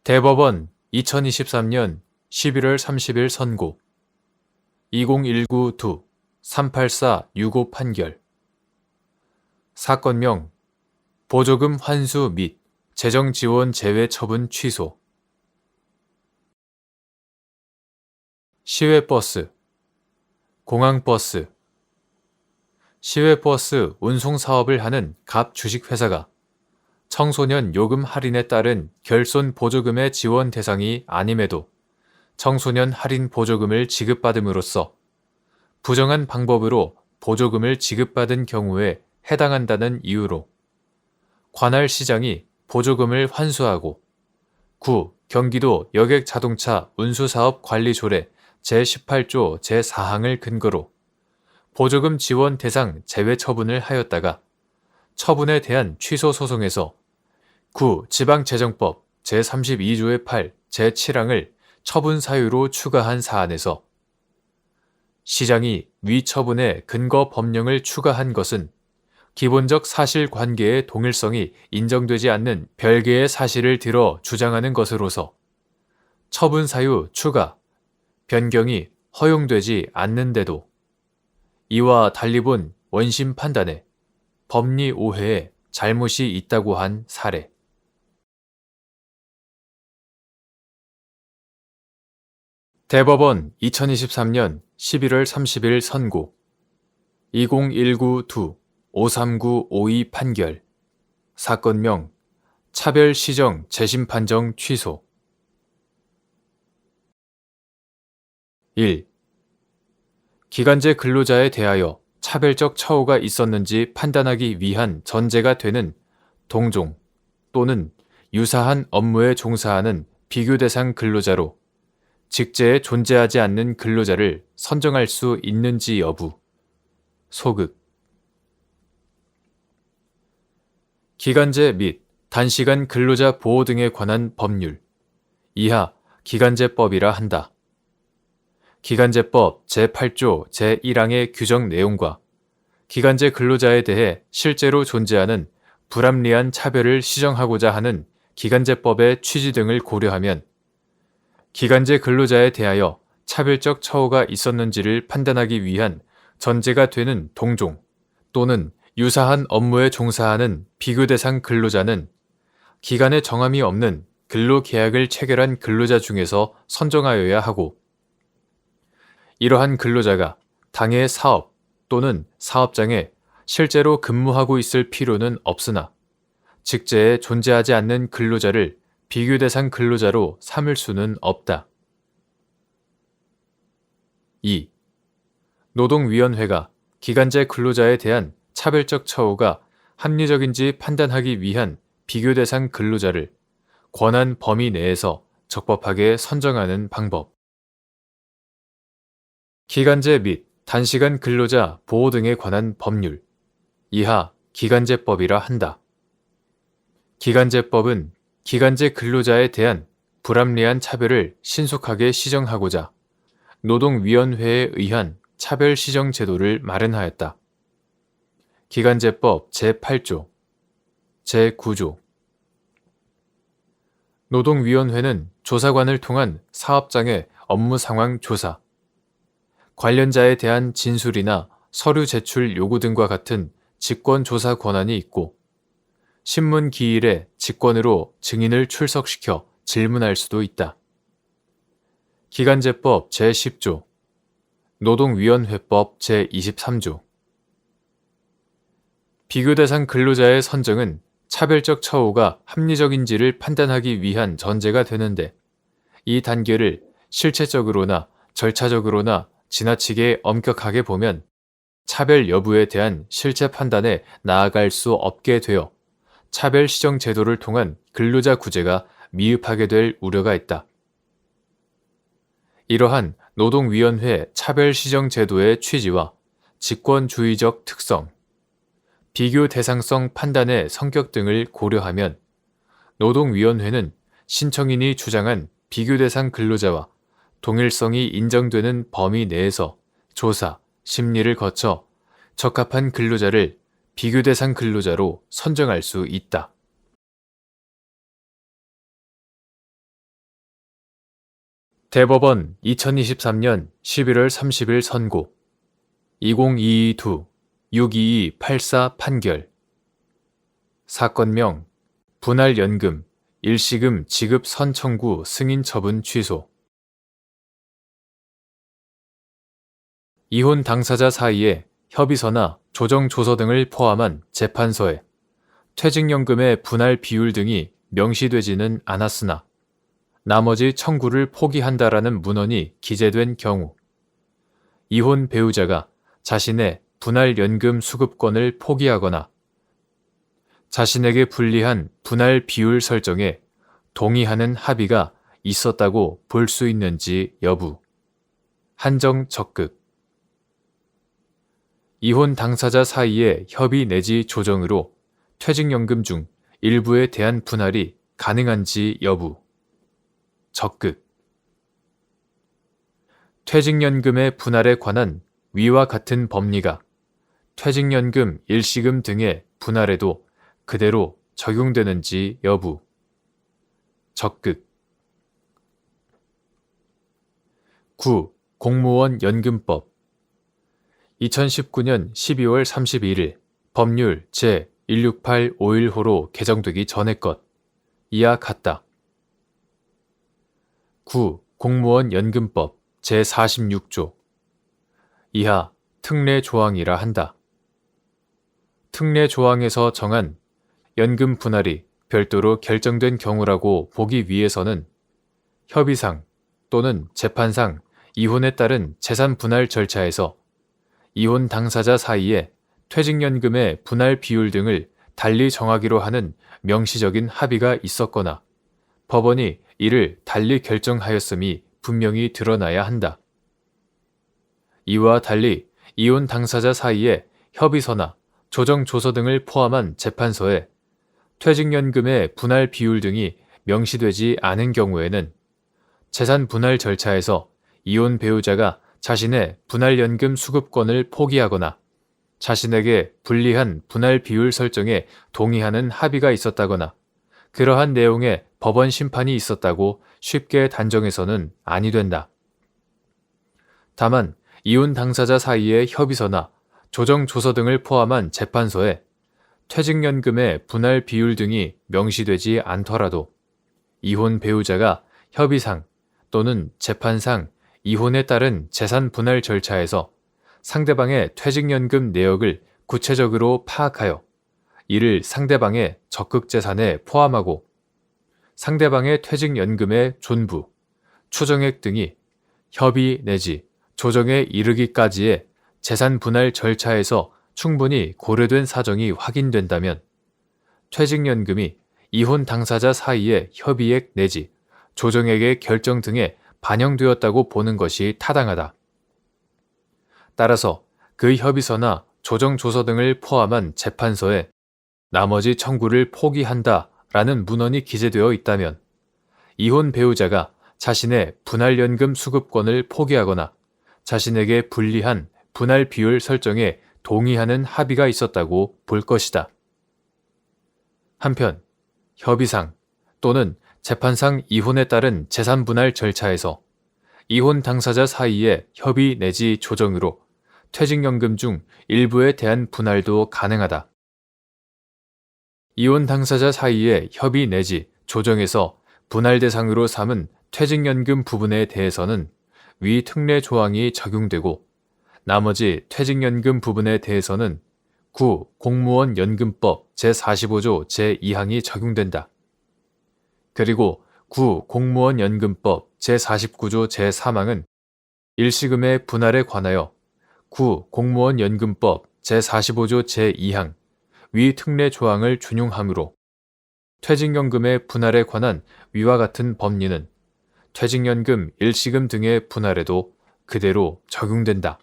대법원 2023년 11월 30일 선고 2019-2-38465 판결 사건명 보조금 환수 및 재정지원 제외 처분 취소 시외버스, 공항버스 시외버스 운송 사업을 하는 갑 주식회사가 청소년 요금 할인에 따른 결손 보조금의 지원 대상이 아님에도 청소년 할인 보조금을 지급받음으로써 부정한 방법으로 보조금을 지급받은 경우에 해당한다는 이유로 관할 시장이 보조금을 환수하고 9. 경기도 여객자동차 운수사업관리조례 제18조 제4항을 근거로 보조금 지원 대상 제외 처분을 하였다가 처분에 대한 취소 소송에서 9. 지방재정법 제32조의 8 제7항을 처분 사유로 추가한 사안에서 시장이 위 처분에 근거 법령을 추가한 것은 기본적 사실관계의 동일성이 인정되지 않는 별개의 사실을 들어 주장하는 것으로서 처분 사유 추가, 변경이 허용되지 않는데도 이와 달리 본 원심 판단에 법리 오해에 잘못이 있다고 한 사례. 대법원 2023년 11월 30일 선고 2019-2-53952 판결 사건명 차별시정 재심판정 취소 1. 기간제 근로자에 대하여 차별적 처우가 있었는지 판단하기 위한 전제가 되는 동종 또는 유사한 업무에 종사하는 비교 대상 근로자로 직제에 존재하지 않는 근로자를 선정할 수 있는지 여부. 소극. 기간제 및 단시간 근로자 보호 등에 관한 법률. 이하 기간제법이라 한다. 기간제법 제8조 제1항의 규정 내용과 기간제 근로자에 대해 실제로 존재하는 불합리한 차별을 시정하고자 하는 기간제법의 취지 등을 고려하면 기간제 근로자에 대하여 차별적 처우가 있었는지를 판단하기 위한 전제가 되는 동종 또는 유사한 업무에 종사하는 비교 대상 근로자는 기간에 정함이 없는 근로계약을 체결한 근로자 중에서 선정하여야 하고 이러한 근로자가 당해 사업 또는 사업장에 실제로 근무하고 있을 필요는 없으나 직제에 존재하지 않는 근로자를 비교 대상 근로자로 삼을 수는 없다. 2. 노동위원회가 기간제 근로자에 대한 차별적 처우가 합리적인지 판단하기 위한 비교 대상 근로자를 권한 범위 내에서 적법하게 선정하는 방법. 기간제 및 단시간 근로자 보호 등에 관한 법률. 이하 기간제법이라 한다. 기간제법은 기간제 근로자에 대한 불합리한 차별을 신속하게 시정하고자 노동위원회에 의한 차별 시정 제도를 마련하였다. 기간제법 제8조, 제9조. 노동위원회는 조사관을 통한 사업장의 업무 상황 조사, 관련자에 대한 진술이나 서류 제출 요구 등과 같은 직권 조사 권한이 있고 신문 기일에 직권으로 증인을 출석시켜 질문할 수도 있다. 기간제법 제10조, 노동위원회법 제23조. 비교 대상 근로자의 선정은 차별적 처우가 합리적인지를 판단하기 위한 전제가 되는데 이 단계를 실체적으로나 절차적으로나 지나치게 엄격하게 보면 차별 여부에 대한 실체 판단에 나아갈 수 없게 되어 차별 시정 제도를 통한 근로자 구제가 미흡하게 될 우려가 있다. 이러한 노동위원회 차별 시정 제도의 취지와 직권주의적 특성, 비교 대상성 판단의 성격 등을 고려하면 노동위원회는 신청인이 주장한 비교 대상 근로자와 동일성이 인정되는 범위 내에서 조사, 심리를 거쳐 적합한 근로자를 비교 대상 근로자로 선정할 수 있다. 대법원 2023년 11월 30일 선고 2022-62284 판결 사건명 분할연금, 일시금 지급 선청구 승인 처분 취소 이혼 당사자 사이에 협의서나 조정조서 등을 포함한 재판서에 퇴직연금의 분할 비율 등이 명시되지는 않았으나 나머지 청구를 포기한다라는 문헌이 기재된 경우 이혼 배우자가 자신의 분할연금 수급권을 포기하거나 자신에게 불리한 분할 비율 설정에 동의하는 합의가 있었다고 볼 수 있는지 여부 한정 적극 이혼 당사자 사이의 협의 내지 조정으로 퇴직연금 중 일부에 대한 분할이 가능한지 여부 적극 퇴직연금의 분할에 관한 위와 같은 법리가 퇴직연금, 일시금 등의 분할에도 그대로 적용되는지 여부 적극 9. 공무원 연금법 2019년 12월 31일 법률 제16851호로 개정되기 전의 것 이와 같다. 9. 공무원 연금법 제46조 이하 특례 조항이라 한다. 특례 조항에서 정한 연금 분할이 별도로 결정된 경우라고 보기 위해서는 협의상 또는 재판상 이혼에 따른 재산 분할 절차에서 이혼 당사자 사이에 퇴직연금의 분할 비율 등을 달리 정하기로 하는 명시적인 합의가 있었거나 법원이 이를 달리 결정하였음이 분명히 드러나야 한다. 이와 달리 이혼 당사자 사이에 협의서나 조정조서 등을 포함한 재판서에 퇴직연금의 분할 비율 등이 명시되지 않은 경우에는 재산 분할 절차에서 이혼 배우자가 자신의 분할연금 수급권을 포기하거나 자신에게 불리한 분할 비율 설정에 동의하는 합의가 있었다거나 그러한 내용의 법원 심판이 있었다고 쉽게 단정해서는 아니 된다. 다만 이혼 당사자 사이의 협의서나 조정조서 등을 포함한 재판서에 퇴직연금의 분할 비율 등이 명시되지 않더라도 이혼 배우자가 협의상 또는 재판상 이혼에 따른 재산 분할 절차에서 상대방의 퇴직연금 내역을 구체적으로 파악하여 이를 상대방의 적극재산에 포함하고 상대방의 퇴직연금의 존부, 추정액 등이 협의 내지 조정에 이르기까지의 재산 분할 절차에서 충분히 고려된 사정이 확인된다면 퇴직연금이 이혼 당사자 사이의 협의액 내지 조정액의 결정 등에 반영되었다고 보는 것이 타당하다. 따라서 그 협의서나 조정조서 등을 포함한 재판서에 나머지 청구를 포기한다 라는 문헌이 기재되어 있다면 이혼 배우자가 자신의 분할연금 수급권을 포기하거나 자신에게 불리한 분할 비율 설정에 동의하는 합의가 있었다고 볼 것이다. 한편 협의상 또는 재판상 이혼에 따른 재산 분할 절차에서 이혼 당사자 사이의 협의 내지 조정으로 퇴직연금 중 일부에 대한 분할도 가능하다. 이혼 당사자 사이의 협의 내지 조정에서 분할 대상으로 삼은 퇴직연금 부분에 대해서는 위 특례 조항이 적용되고 나머지 퇴직연금 부분에 대해서는 9. 공무원 연금법 제45조 제2항이 적용된다. 그리고 9. 공무원 연금법 제49조 제3항은 일시금의 분할에 관하여 9. 공무원 연금법 제45조 제2항 위 특례 조항을 준용하므로 퇴직연금의 분할에 관한 위와 같은 법리는 퇴직연금, 일시금 등의 분할에도 그대로 적용된다.